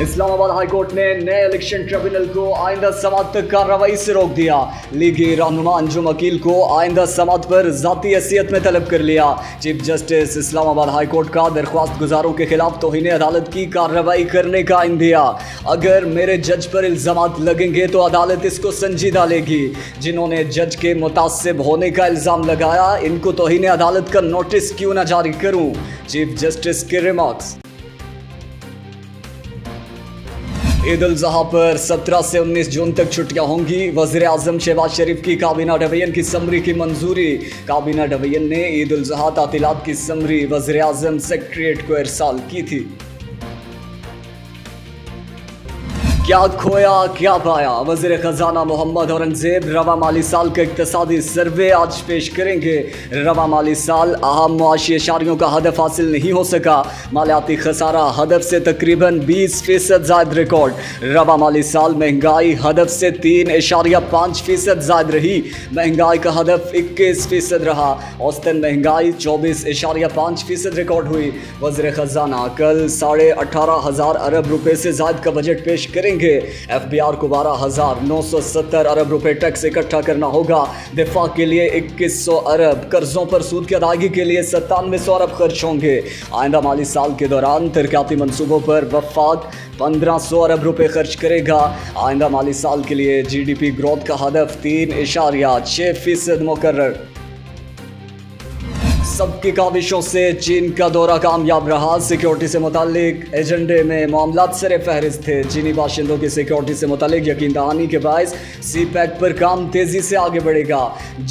Islamabad high court ने नए election tribunal को आइंदा समात तक कार्रवाई से रोक दिया। लीगी रहनुमा अंजुम अकील को आइंदा समात पर जाती हैसियत में तलब कर लिया। चीफ जस्टिस इस्लामाबाद हाईकोर्ट का दरख्वास्त गुजारों के खिलाफ तौहीन अदालत की कार्रवाई करने का इन दिया। अगर मेरे जज पर इल्ज़ामात लगेंगे तो अदालत इसको संजीदा लेगी। जिन्होंने जज के मुतासिब होने का इल्ज़ाम लगाया, इनको तौहीन अदालत का नोटिस क्यों न जारी करूं? चीफ जस्टिस के रिमार्क्स। ईद उल ज़ुहा पर 17 से 19 जून तक छुट्टियां होंगी। वज़ीर आज़म शहबाज शरीफ की काबीना डिवीजन की समरी की मंजूरी। काबीना डिवीजन ने ईद उल ज़ुहा तातीलात की समरी वज़ीर आज़म सेक्रेटरीट को इरसाल की थी। क्या खोया क्या पाया, वज़ीर ख़जाना मोहम्मद औरंगज़ेब रवा माली साल का इक़्तिसादी सर्वे आज पेश करेंगे। रवा माली साल अहम मुआशी इशारियों का हदफ हासिल नहीं हो सका। मालियाती खसारा हदफ से तकरीबन 20% ज़ायद रिकॉर्ड। रवा माली साल महंगाई हदफ से 3.5% ज़ायद रही। महंगाई का हदफ 21% रहा। औसतन महंगाई 24.5% रिकॉर्ड हुई। वज़ीर ख़जाना कल 18,500 अरब रुपये से ज़ायद का बजट पेश करेंगे। FBR को 12,970 अरब रुपए टैक्स इकट्ठा करना होगा। दिफा के लिए 2100 अरब, कर्जों पर सूद की अदायगी के लिए 9700 अरब खर्च होंगे। आइंदा माली साल के दौरान तरक्याती मंसूबों पर वफाक 1500 अरब रुपए खर्च करेगा। आइंदा माली साल के लिए GDP ग्रोथ का हदफ 3.6% मुकर्रर। सबकी काविशों से चीन का दौरा कामयाब रहा। सिक्योरिटी से मुतालिक एजेंडे में मामलात सरे फहरिस्त थे। चीनी बाशिंदों की सिक्योरिटी से मुतालिक यकीन दहानी के बायस CPEC पर काम तेज़ी से आगे बढ़ेगा।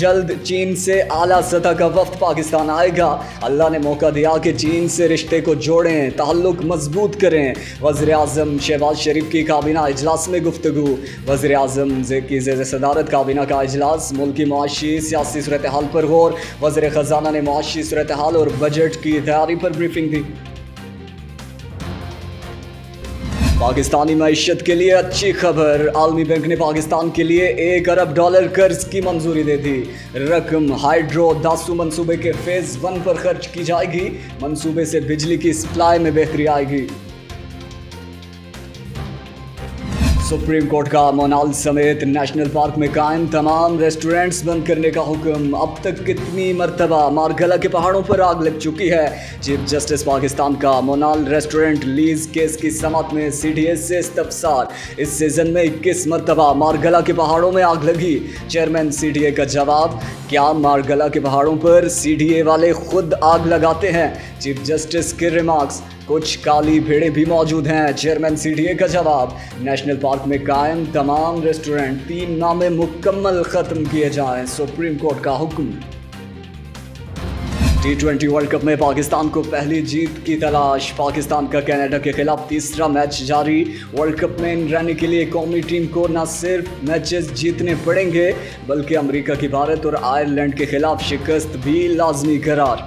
जल्द चीन से आला सतह का वफ्द पाकिस्तान आएगा। अल्लाह ने मौका दिया कि चीन से रिश्ते को जोड़ें, ताल्लुक मजबूत करें। वज़ीर आज़म शहबाज शरीफ की काबीना इजलास में गुफ्तगू। वज़ीर आज़म की ज़ेर सदारत काबीना का इजलास, मुल्की मुआशी सियासी सूरत हाल पर गौर। वज़ीर ख़जाना ने मुआशी सूरत हाल और बजट की तैयारी पर ब्रीफिंग दी। पाकिस्तानी मईशत के लिए अच्छी खबर, आलमी बैंक ने पाकिस्तान के लिए $1 अरब कर्ज की मंजूरी दे दी। रकम हाइड्रो दासू मंसूबे के फेज़ 1 पर खर्च की जाएगी। मंसूबे से बिजली की सप्लाई में बेहतरी आएगी। सुप्रीम कोर्ट का मोनाल समेत नेशनल पार्क में कायम तमाम रेस्टोरेंट्स बंद करने का हुक्म। अब तक कितनी मरतबा मारगला के पहाड़ों पर आग लग चुकी है? चीफ जस्टिस पाकिस्तान का मोनाल रेस्टोरेंट लीज केस की समात में CDS से इस्तफसार। इस सीजन में 21 मरतबा मारगला के पहाड़ों में आग लगी। चेयरमैन CDA का जवाब, क्या मारगला के पहाड़ों पर CDA वाले खुद आग लगाते हैं? चीफ जस्टिस के रिमार्क्स। कुछ काली भेड़ें भी मौजूद हैं। चेयरमैन CDA का जवाब, नेशनल पार्क में कायम तमाम रेस्टोरेंट 3 माह में मुकम्मल ख़त्म किए जाएं। सुप्रीम कोर्ट का हुक्म। T20 वर्ल्ड कप में पाकिस्तान को पहली जीत की तलाश। पाकिस्तान का कनाडा के खिलाफ तीसरा मैच जारी। वर्ल्ड कप में इन रहने के लिए कौमी टीम को न सिर्फ मैचेस जीतने पड़ेंगे बल्कि अमेरिका की भारत और आयरलैंड के खिलाफ शिकस्त भी लाजमी करार।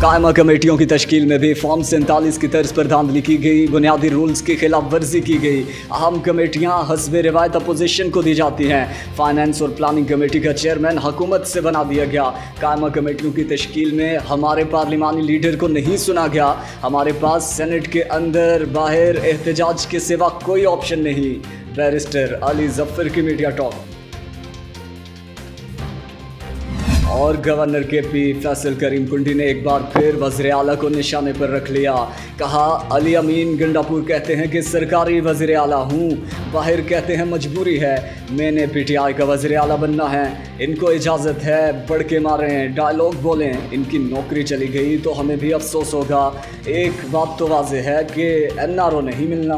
कायमा कमेटियों की तश्कील में भी फॉर्म 47 की तर्ज पर धांधली की गई। बुनियादी रूल्स की खिलाफ वर्जी की गई। अहम कमेटियां हस्बे रिवायत अपोजिशन को दी जाती हैं। फाइनेंस और प्लानिंग कमेटी का चेयरमैन हुकूमत से बना दिया गया। कायमा कमेटियों की तश्कील में हमारे पार्लिमानी लीडर को नहीं सुना गया। हमारे पास सेनेट के अंदर बाहर एहतजाज के सिवा कोई ऑप्शन नहीं। बैरिस्टर अली जफर की मीडिया टॉक। और गवर्नर KP फैसल करीम कुंडी ने एक बार फिर वज़ीर आला को निशाने पर रख लिया। कहा, अली अमीन गंडापुर कहते हैं कि सरकारी वज़ीर आला हूँ, बाहर कहते हैं मजबूरी है। मैंने PTI का वज़ीर आला बनना है। इनको इजाज़त है बढ़ के मारें, डायलॉग बोलें। इनकी नौकरी चली गई तो हमें भी अफसोस होगा। एक बात तो वाज़ेह है कि NRO नहीं मिलना।